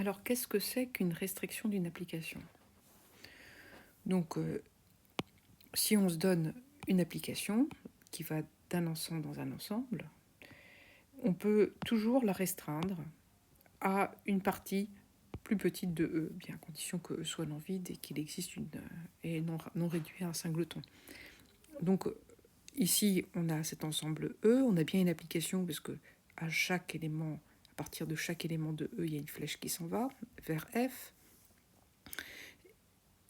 Alors, qu'est-ce que c'est qu'une restriction d'une application? Donc, si on se donne une application qui va d'un ensemble dans un ensemble, on peut toujours la restreindre à une partie plus petite de E, bien à condition que E soit non vide et qu'il existe et non réduit à un singleton. Donc, ici, on a cet ensemble E, on a bien une application parce que à partir de chaque élément de E, il y a une flèche qui s'en va vers F.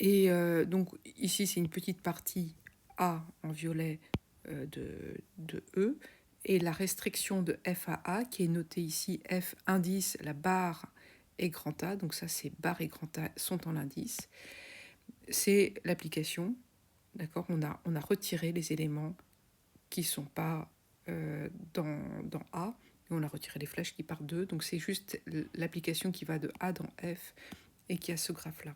Et donc ici, c'est une petite partie A en violet de E, et la restriction de F à A, qui est notée ici, F indice, la barre et grand A, donc ça c'est barre et grand A sont en indice, c'est l'application, d'accord, on a retiré les éléments qui ne sont pas dans A, et on a retiré les flèches qui partent d'E, donc c'est juste l'application qui va de A dans F et qui a ce graphe-là.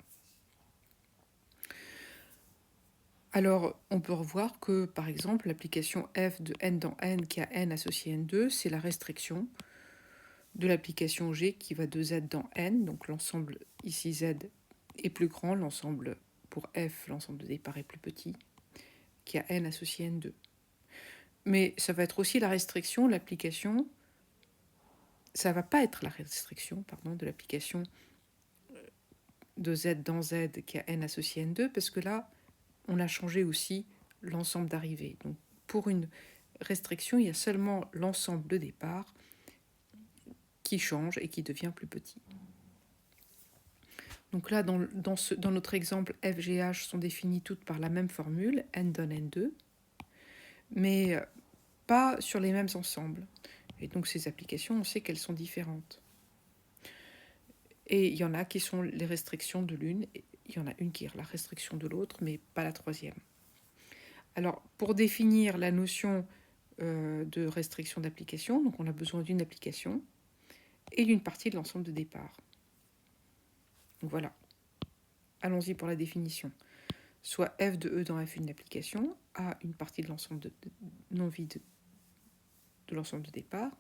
Alors, on peut revoir que, par exemple, l'application f de n dans n qui a n associé n2, c'est la restriction de l'application g qui va de z dans n, donc l'ensemble ici z est plus grand, l'ensemble pour f, l'ensemble de départ est plus petit, qui a n associé n2. Mais ça va être aussi la restriction, l'application, ça va pas être la restriction, pardon, de l'application de z dans z qui a n associé n2, parce que là, on a changé aussi l'ensemble d'arrivée. Donc, pour une restriction, il y a seulement l'ensemble de départ qui change et qui devient plus petit. Donc là, dans notre exemple, f, g, h sont définies toutes par la même formule, n donne n2, mais pas sur les mêmes ensembles. Et donc ces applications, on sait qu'elles sont différentes. Et il y en a qui sont les restrictions de l'une, et il y en a une qui est la restriction de l'autre, mais pas la troisième. Alors, pour définir la notion de restriction d'application, donc on a besoin d'une application et d'une partie de l'ensemble de départ. Donc voilà. Allons-y pour la définition. Soit f de E dans f une application a une partie de l'ensemble non vide de l'ensemble de départ.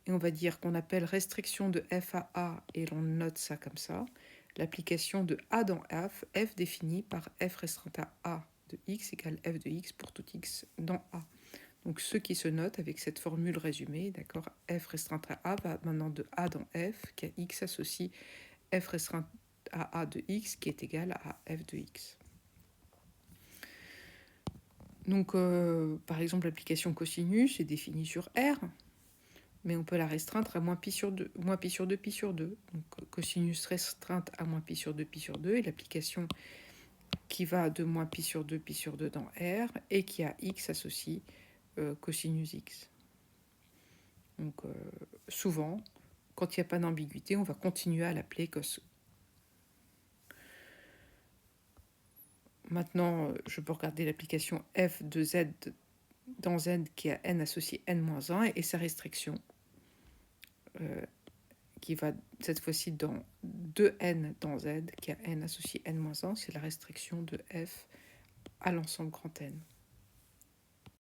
Et on va dire qu'on appelle restriction de f à A, et l'on note ça comme ça, l'application de A dans f définie par f restreint à A de x égale f de x pour tout x dans A. Donc ce qui se note avec cette formule résumée, d'accord, f restreint à A va maintenant de A dans f, qui a x associe f restreint à A de x, qui est égal à f de x. Donc, par exemple, l'application cosinus est définie sur R, mais on peut la restreindre à moins pi sur 2, moins pi sur 2, pi sur 2. Donc, cosinus restreinte à moins pi sur 2, pi sur 2, et l'application qui va de moins pi sur 2, pi sur 2 dans R, et qui a x associe cosinus x. Donc, souvent, quand il n'y a pas d'ambiguïté, on va continuer à l'appeler cos. Maintenant, je peux regarder l'application f de z dans z qui a n associé n-1 et sa restriction qui va cette fois-ci dans 2n dans z qui a n associé n-1, c'est la restriction de f à l'ensemble grand N.